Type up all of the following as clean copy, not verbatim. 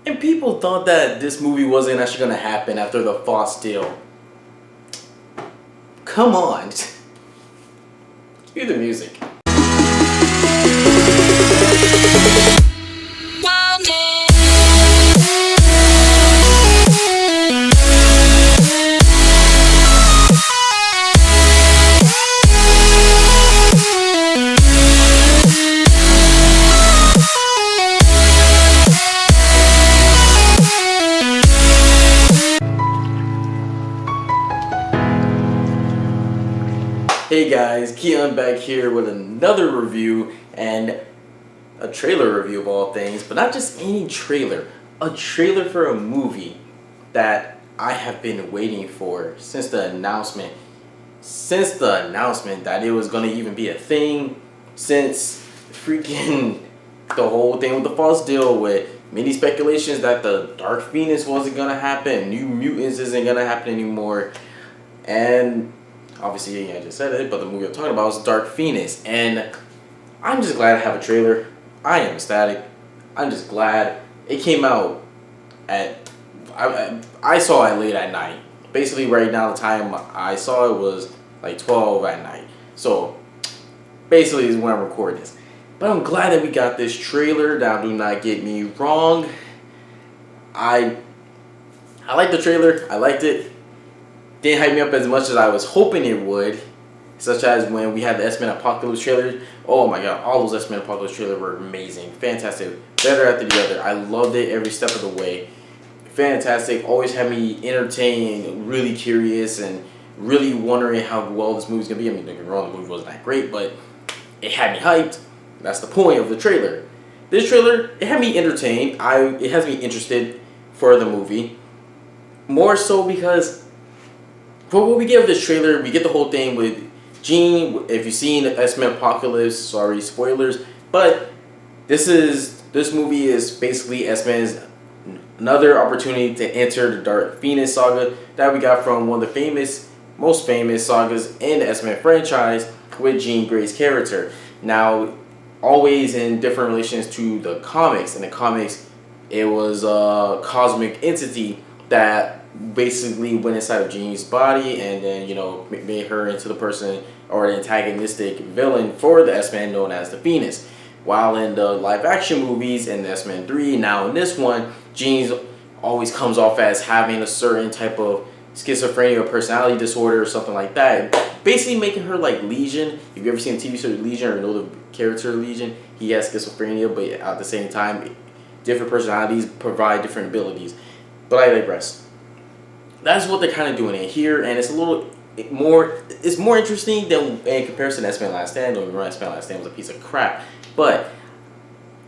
And people thought that this movie wasn't actually gonna happen after the Foss deal. Come on. Cue the music. Hey guys, Keon back here with another review and a trailer review of all things, but not just any trailer, a trailer for a movie that I have been waiting for since the announcement that it was going to even be a thing, since freaking the whole thing with the Foss deal, with many speculations that the Dark Phoenix wasn't going to happen, New Mutants isn't going to happen anymore, and obviously, I just said it, but the movie I'm talking about is Dark Phoenix, and I'm just glad I have a trailer. I am ecstatic. I'm just glad it came out at. I saw it late at night. Basically, right now the time I saw it was like 12 at night. So basically, is when I'm recording this. But I'm glad that we got this trailer. Now, do not get me wrong. I liked the trailer. I liked it. Didn't hype me up as much as I was hoping it would, such as when we had the Xmen Apocalypse trailer. Oh my god, all those Xmen Apocalypse trailers were amazing, fantastic, better after the other. I loved it every step of the way. Fantastic, always had me entertained, really curious, and really wondering how well this movie's gonna be. I mean, don't get me wrong, the movie wasn't that great, but it had me hyped. That's the point of the trailer. This trailer, it had me entertained. It has me interested for the movie, more so because for what we get of this trailer, we get the whole thing with Jean. If you've seen Xmen Apocalypse, sorry, spoilers, but this movie is basically X-Men's another opportunity to enter the Dark Phoenix saga that we got from one of the most famous sagas in the X-Men franchise with Jean Grey's character. Now, always in different relations to the comics. In the comics, it was a cosmic entity that basically went inside of Jean's body and then, made her into the person or the antagonistic villain for the X-Men known as the Phoenix. While in the live action movies, in the X-Men 3, now in this one, Jean always comes off as having a certain type of schizophrenia or personality disorder or something like that. Basically making her like Legion. If you ever seen the TV show Legion or know the character Legion, he has schizophrenia, but at the same time, different personalities provide different abilities. But I digress. That's what they're kind of doing in here, and it's a little more. It's more interesting than in comparison to Xmen Last Stand. Don't get me wrong, Xmen Last Stand was a piece of crap, but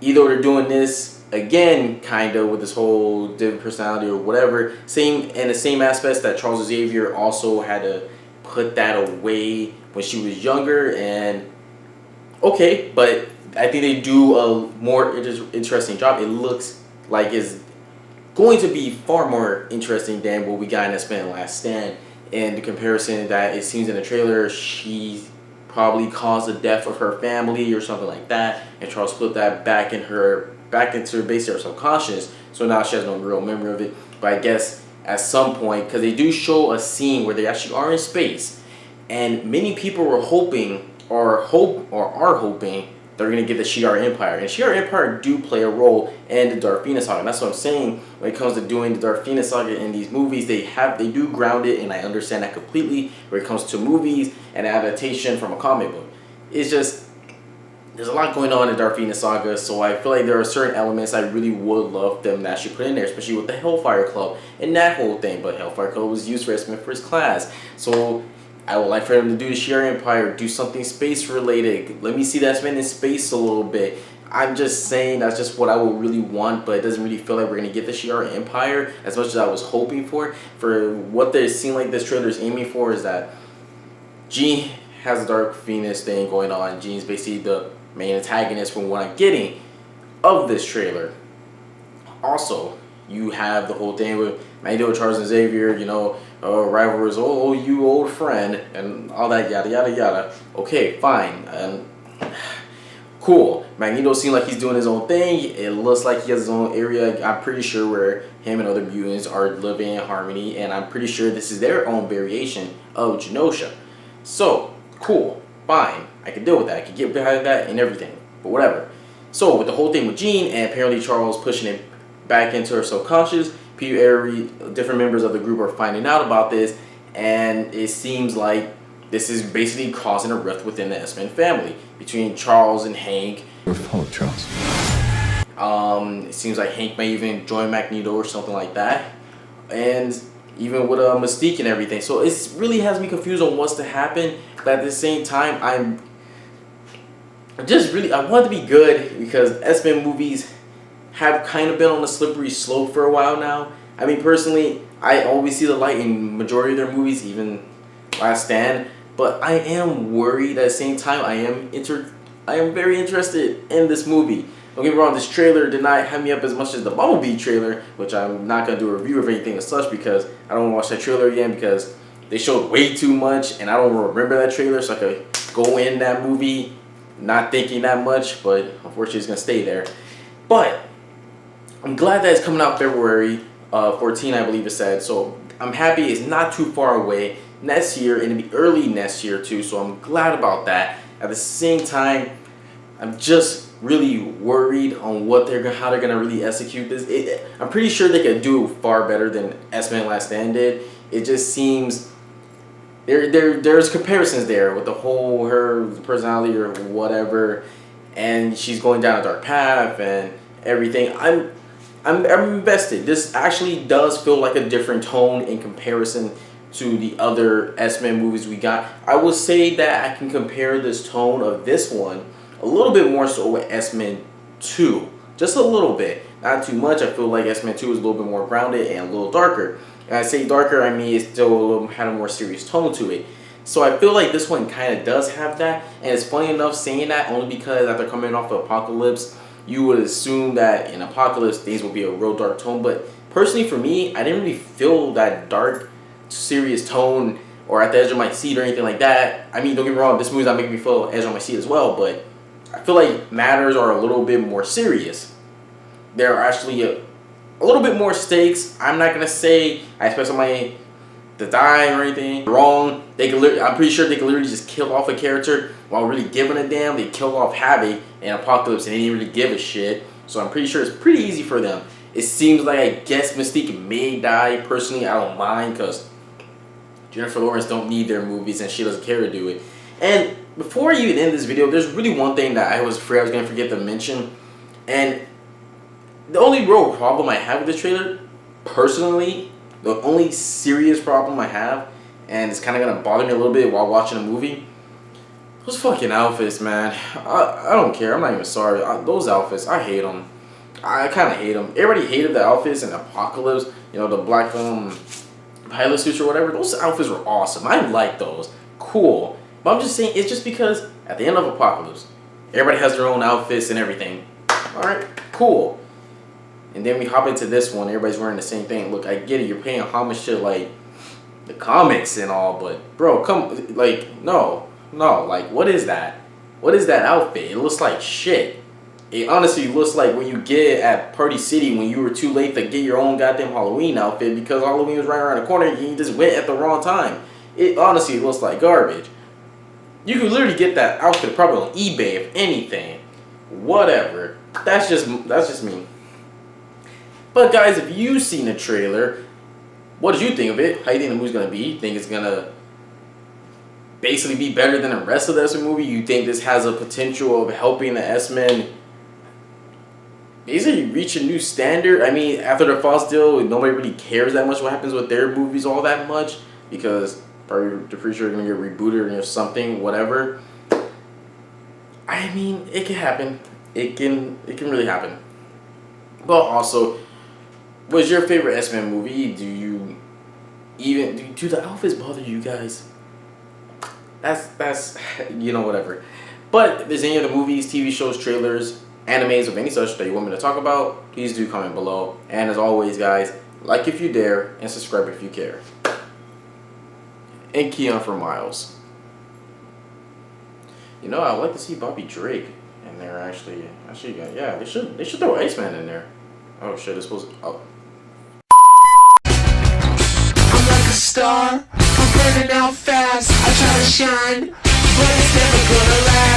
either they're doing this again, kind of with this whole different personality or whatever. Same in the same aspects that Charles Xavier also had to put that away when she was younger, and okay, but I think they do a more interesting job. It looks like it's going to be far more interesting than what we got in Xmen Last Stand. In the comparison that it seems in the trailer, she probably caused the death of her family or something like that, and Charles put that back into her basically her subconscious. So now she has no real memory of it. But I guess at some point, because they do show a scene where they actually are in space, and many people were hoping or are hoping they're going to get the Shi'ar Empire. And Shi'ar Empire do play a role in the Dark Phoenix saga. And that's what I'm saying when it comes to doing the Dark Phoenix saga in these movies. They do ground it, and I understand that completely when it comes to movies and adaptation from a comic book. It's just, there's a lot going on in the Dark Phoenix saga, so I feel like there are certain elements I really would love them to actually put in there, especially with the Hellfire Club and that whole thing. But Hellfire Club was used for X-Men First Class. So I would like for them to do the Shi'ar Empire, do something space related. Let me see the X-Men in space a little bit. I'm just saying that's just what I would really want, but it doesn't really feel like we're going to get the Shi'ar Empire as much as I was hoping for. For what they seem like this trailer is aiming for is that Jean has a Dark Phoenix thing going on. Jean's basically the main antagonist from what I'm getting of this trailer. Also, you have the whole thing with Magneto, Charles, and Xavier, rivalries, oh, you old friend, and all that, yada, yada, yada. Okay, fine. Cool. Magneto seems like he's doing his own thing. It looks like he has his own area. I'm pretty sure where him and other mutants are living in harmony, and I'm pretty sure this is their own variation of Genosha. So, cool. Fine. I can deal with that. I can get behind that and everything. But whatever. So, with the whole thing with Jean, and apparently Charles pushing it back into her subconscious, different members of the group are finding out about this, and it seems like this is basically causing a rift within the X-Men family between Charles and Hank. We're full of Charles. It seems like Hank may even join Magneto or something like that, and even with Mystique and everything. So it really has me confused on what's to happen. But at the same time, I want it to be good because X-Men movies have kind of been on a slippery slope for a while now. I mean, personally, I always see the light in majority of their movies, even Last Stand. But I am worried at the same time. I am very interested in this movie. Don't get me wrong, this trailer did not hype me up as much as the Bumblebee trailer, which I'm not going to do a review of anything as such because I don't want to watch that trailer again because they showed way too much and I don't remember that trailer, so I could go in that movie not thinking that much, but unfortunately it's going to stay there. But I'm glad that it's coming out February 14, I believe it said, so I'm happy it's not too far away. Next year, and it'll be early next year too, so I'm glad about that. At the same time, I'm just really worried on how they're gonna really execute this. I'm pretty sure they could do it far better than X-Men Last Stand did. It just seems there's comparisons there with her personality or whatever, and she's going down a dark path and everything. I'm invested. This actually does feel like a different tone in comparison to the other X-Men movies we got. I will say that I can compare this tone of this one a little bit more so with X-Men 2. Just a little bit. Not too much. I feel like X-Men 2 is a little bit more grounded and a little darker. And I say darker, I mean it still had a more serious tone to it. So I feel like this one kind of does have that. And it's funny enough saying that only because after coming off of Apocalypse, you would assume that in Apocalypse things will be a real dark tone. But personally for me, I didn't really feel that dark serious tone or at the edge of my seat or anything like that. I mean, don't get me wrong, this movie's not making me feel edge on my seat as well, but I feel like matters are a little bit more serious. There are actually a little bit more stakes. I'm not gonna say I expect somebody to die or anything wrong. I'm pretty sure they can literally just kill off a character while really giving a damn. They killed off Havoc in Apocalypse and they didn't really give a shit. So I'm pretty sure it's pretty easy for them. It seems like, I guess Mystique may die. Personally, I don't mind because Jennifer Lawrence don't need their movies and she doesn't care to do it. And before I even end this video, there's really one thing that I was afraid I was going to forget to mention. And the only real problem I have with this trailer, personally, the only serious problem I have, and it's kind of going to bother me a little bit while watching a movie, those fucking outfits, man. I don't care. I'm not even sorry. Those outfits, I hate them. I kind of hate them. Everybody hated the outfits in Apocalypse. You know, the black pilot suits or whatever. Those outfits were awesome. I like those. Cool. But I'm just saying, it's just because at the end of Apocalypse, everybody has their own outfits and everything. Alright, cool. And then we hop into this one, everybody's wearing the same thing. Look, I get it, you're paying homage to, like, the comics and all, but, bro, no, like, what is that? What is that outfit? It looks like shit. It honestly looks like when you get at Party City when you were too late to get your own goddamn Halloween outfit because Halloween was right around the corner and you just went at the wrong time. It honestly looks like garbage. You could literally get that outfit probably on eBay, if anything. Whatever. That's just me. But guys, if you've seen the trailer, what did you think of it? How do you think the movie's gonna be? Think it's gonna basically be better than the rest of the X-Men movie? You think this has a potential of helping the X-Men basically reach a new standard? I mean, after the Fox deal, nobody really cares that much what happens with their movies all that much because probably they're pretty sure they're gonna get rebooted or something, whatever. I mean, it can happen. It can really happen. But also, what's your favorite X-Men movie? Do the outfits bother you guys? That's whatever. But if there's any other movies, TV shows, trailers, animes of any such that you want me to talk about, please do comment below. And as always, guys, like if you dare and subscribe if you care. And Keon for Miles. I'd like to see Bobby Drake. And they're actually yeah, they should throw Xmen in there. Oh shit, it's supposed to, oh. I'm like a star, I'm burning out fast. I try to shine, but it's never gonna last.